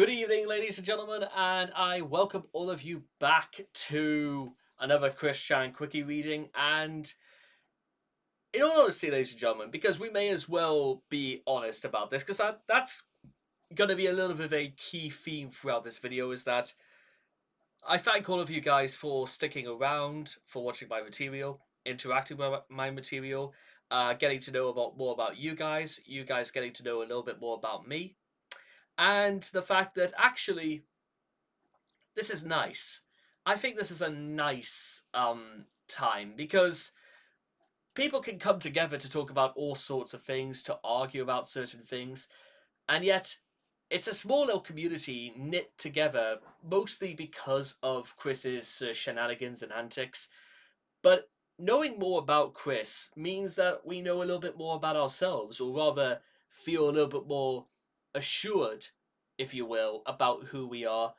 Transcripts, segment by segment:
Good evening, ladies and gentlemen, and I welcome all of you back to another Chris Chan Quickie reading. And in all honesty, ladies and gentlemen, because we may as well be honest about this, because that's going to be a little bit of a key theme throughout this video, is that I thank all of you guys for sticking around, for watching my material, interacting with my material, getting to know more about you guys getting to know a little bit more about me, and the fact that actually this is nice. I think this is a nice time because people can come together to talk about all sorts of things, to argue about certain things, and yet it's a small little community knit together mostly because of Chris's shenanigans and antics. But knowing more about Chris means that we know a little bit more about ourselves, or rather, feel a little bit more assured, if you will, about who we are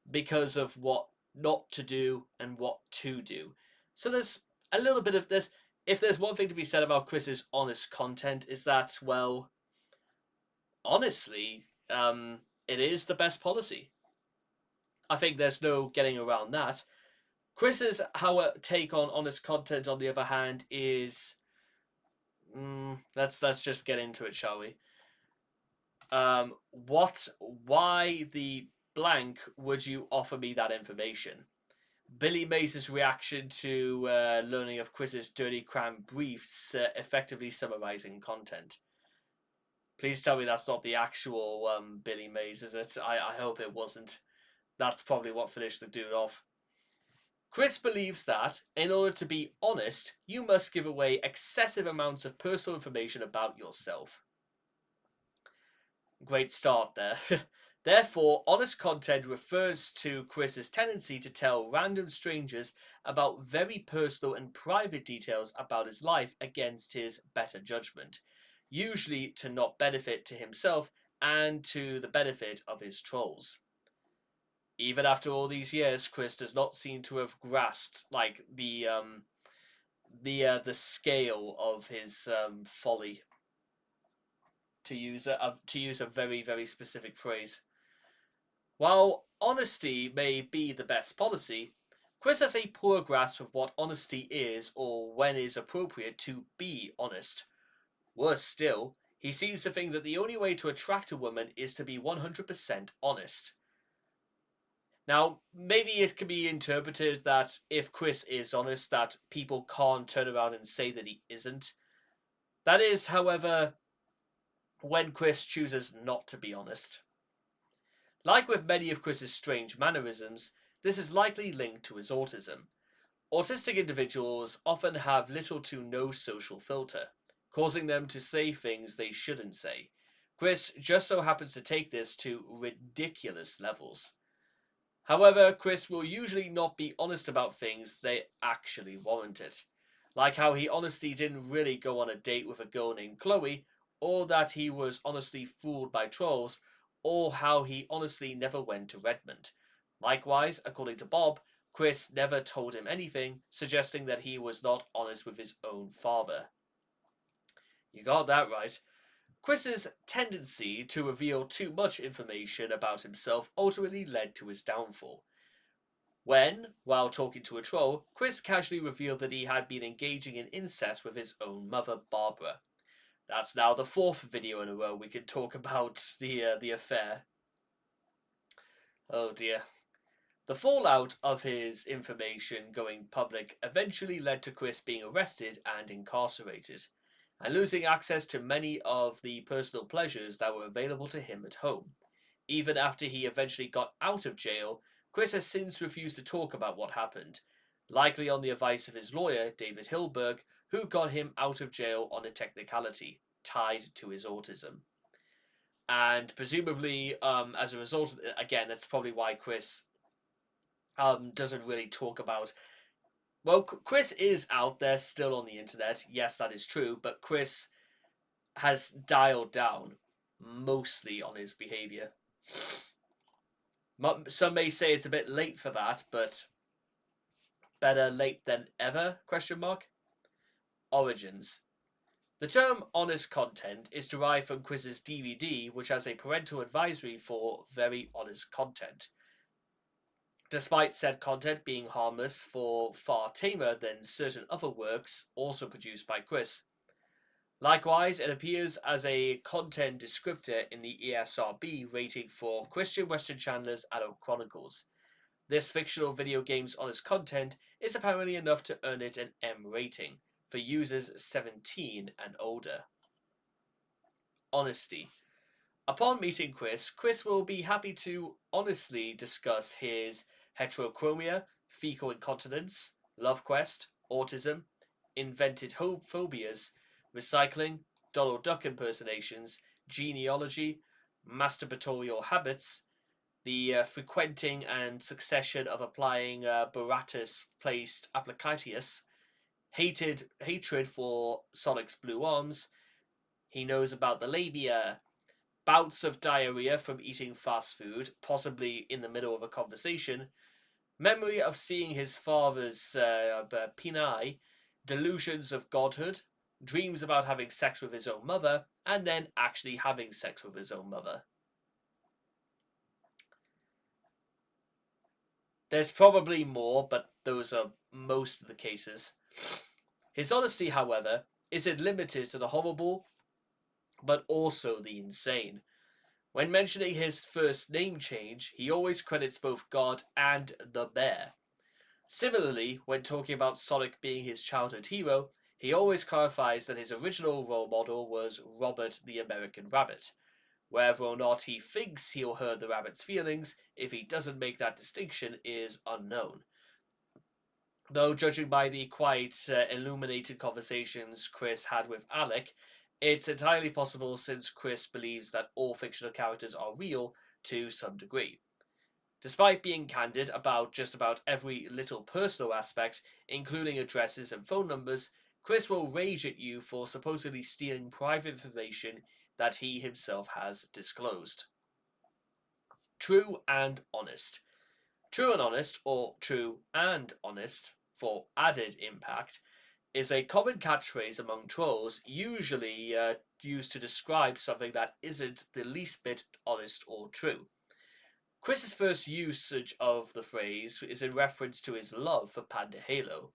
because of what not to do and what to do. So there's a little bit of this. If there's one thing to be said about Chris's honest content, is that, well, honestly, it is the best policy. I think there's no getting around that. Chris's take on honest content, on the other hand, is let's just get into it, shall we? Why the blank would you offer me that information? Billy Mays' reaction to learning of Chris's dirty crime briefs, effectively summarizing content. Please tell me that's not the actual Billy Mays, is it? I hope it wasn't. That's probably what finished the dude off. Chris believes that, in order to be honest, you must give away excessive amounts of personal information about yourself. Great start there. Therefore, honest content refers to Chris's tendency to tell random strangers about very personal and private details about his life against his better judgment, usually to not benefit to himself and to the benefit of his trolls. Even after all these years, Chris does not seem to have grasped the scale of his folly. To use a very specific phrase. While honesty may be the best policy, Chris has a poor grasp of what honesty is or when is appropriate to be honest. Worse still, he seems to think that the only way to attract a woman is to be 100% honest. Now, maybe it can be interpreted that if Chris is honest, that people can't turn around and say that he isn't. That is, however, when Chris chooses not to be honest. Like with many of Chris's strange mannerisms, this is likely linked to his autism. Autistic individuals often have little to no social filter, causing them to say things they shouldn't say. Chris just so happens to take this to ridiculous levels. However, Chris will usually not be honest about things they actually warrant it. Like how he honestly didn't really go on a date with a girl named Chloe, or that he was honestly fooled by trolls, or how he honestly never went to Redmond. Likewise, according to Bob, Chris never told him anything, suggesting that he was not honest with his own father. You got that right. Chris's tendency to reveal too much information about himself ultimately led to his downfall. When, while talking to a troll, Chris casually revealed that he had been engaging in incest with his own mother, Barbara. That's now the fourth video in a row we can talk about the affair. Oh dear. The fallout of his information going public eventually led to Chris being arrested and incarcerated, and losing access to many of the personal pleasures that were available to him at home. Even after he eventually got out of jail, Chris has since refused to talk about what happened, likely on the advice of his lawyer, David Hilberg, who got him out of jail on a technicality tied to his autism. And presumably, as a result, again, that's probably why Chris doesn't really talk about. Well, Chris is out there still on the internet. Yes, that is true, but Chris has dialed down mostly on his behavior. Some may say it's a bit late for that, but better late than ever? Question mark. Origins. The term honest content is derived from Quiz's DVD, which has a parental advisory for very honest content. Despite said content being harmless for far tamer than certain other works also produced by Quiz. Likewise, it appears as a content descriptor in the ESRB rating for Christian Western Chandler's Adult Chronicles. This fictional video game's honest content is apparently enough to earn it an M rating for users 17 and older. Honesty. Upon meeting Chris will be happy to honestly discuss his heterochromia, fecal incontinence, love quest, autism, invented phobias, recycling, Donald Duck impersonations, genealogy, masturbatorial habits, the frequenting and succession of applying Baratus placed applicatius, hatred for Sonic's blue arms. He knows about the labia, bouts of diarrhea from eating fast food, possibly in the middle of a conversation, memory of seeing his father's peni, delusions of godhood, dreams about having sex with his own mother, and then actually having sex with his own mother. There's probably more, but those are most of the cases. His honesty, however, isn't limited to the horrible, but also the insane. When mentioning his first name change, he always credits both God and the bear. Similarly, when talking about Sonic being his childhood hero, he always clarifies that his original role model was Robert the American Rabbit. Whether or not he thinks he'll hurt the rabbit's feelings if he doesn't make that distinction is unknown. Though, judging by the quite illuminated conversations Chris had with Alec, it's entirely possible since Chris believes that all fictional characters are real to some degree. Despite being candid about just about every little personal aspect, including addresses and phone numbers, Chris will rage at you for supposedly stealing private information that he himself has disclosed. True and honest. True and honest, or true and honest for added impact, is a common catchphrase among trolls, usually used to describe something that isn't the least bit honest or true. Chris's first usage of the phrase is in reference to his love for Pandahalo,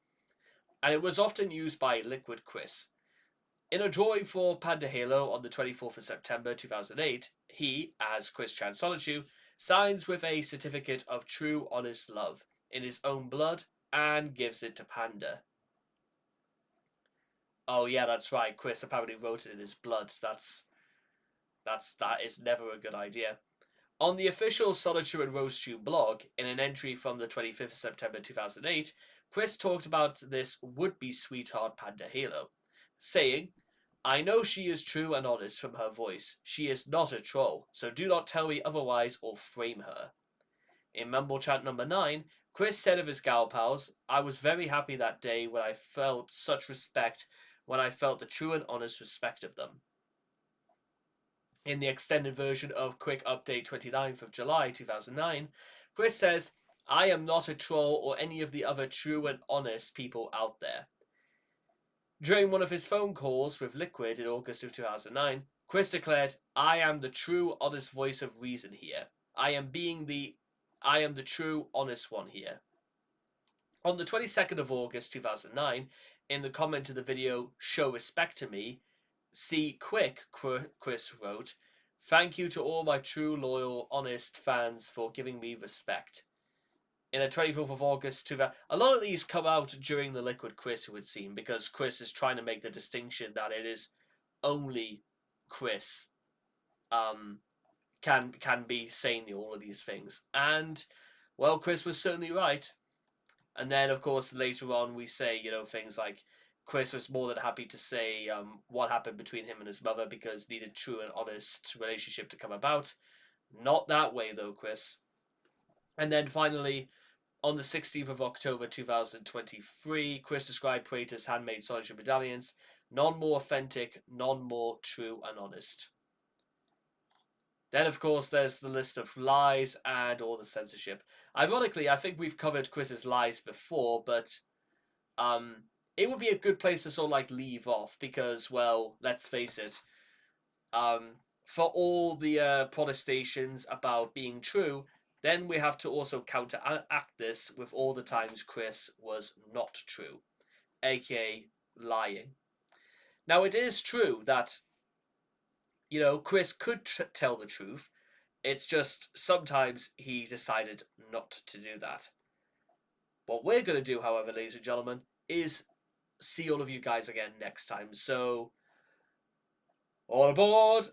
and it was often used by Liquid Chris. In a drawing for Pandahalo on the 24th of September 2008, he, as Chris Chan Sonichu, signs with a certificate of true honest love in his own blood and gives it to Panda. Oh yeah, that's right. Chris apparently wrote it in his blood. That is never a good idea. On the official Sonichu and RoseTube blog, in an entry from the 25th of September 2008, Chris talked about this would-be sweetheart Pandahalo, saying, "I know she is true and honest from her voice. She is not a troll, so do not tell me otherwise or frame her." In Mumble Chat number 9, Chris said of his gal pals, "I was very happy that day when I felt such respect, when I felt the true and honest respect of them." In the extended version of Quick Update 29th of July 2009, Chris says, "I am not a troll or any of the other true and honest people out there." During one of his phone calls with Liquid in August of 2009, Chris declared, "I am the true honest voice of reason here. I am the true honest one here." On the 22nd of August 2009, in the comment to the video "Show Respect to Me," see Quick, Chris wrote, "Thank you to all my true, loyal, honest fans for giving me respect." In the 24th of August, a lot of these come out during the Liquid Chris, it would seem, because Chris is trying to make the distinction that it is only Chris can be saying all of these things. And, well, Chris was certainly right. And then, of course, later on we say, things like Chris was more than happy to say what happened between him and his mother because needed true and honest relationship to come about. Not that way, though, Chris. And then finally, on the 16th of October 2023, Chris described Praetor's handmade solitary medallions, none more authentic, none more true and honest. Then, of course, there's the list of lies and all the censorship. Ironically, I think we've covered Chris's lies before, but it would be a good place to sort of like leave off because, well, let's face it, for all the protestations about being true, then we have to also counteract this with all the times Chris was not true, aka lying. Now, it is true that, Chris could tell the truth. It's just sometimes he decided not to do that. What we're going to do, however, ladies and gentlemen, is see all of you guys again next time. So, all aboard!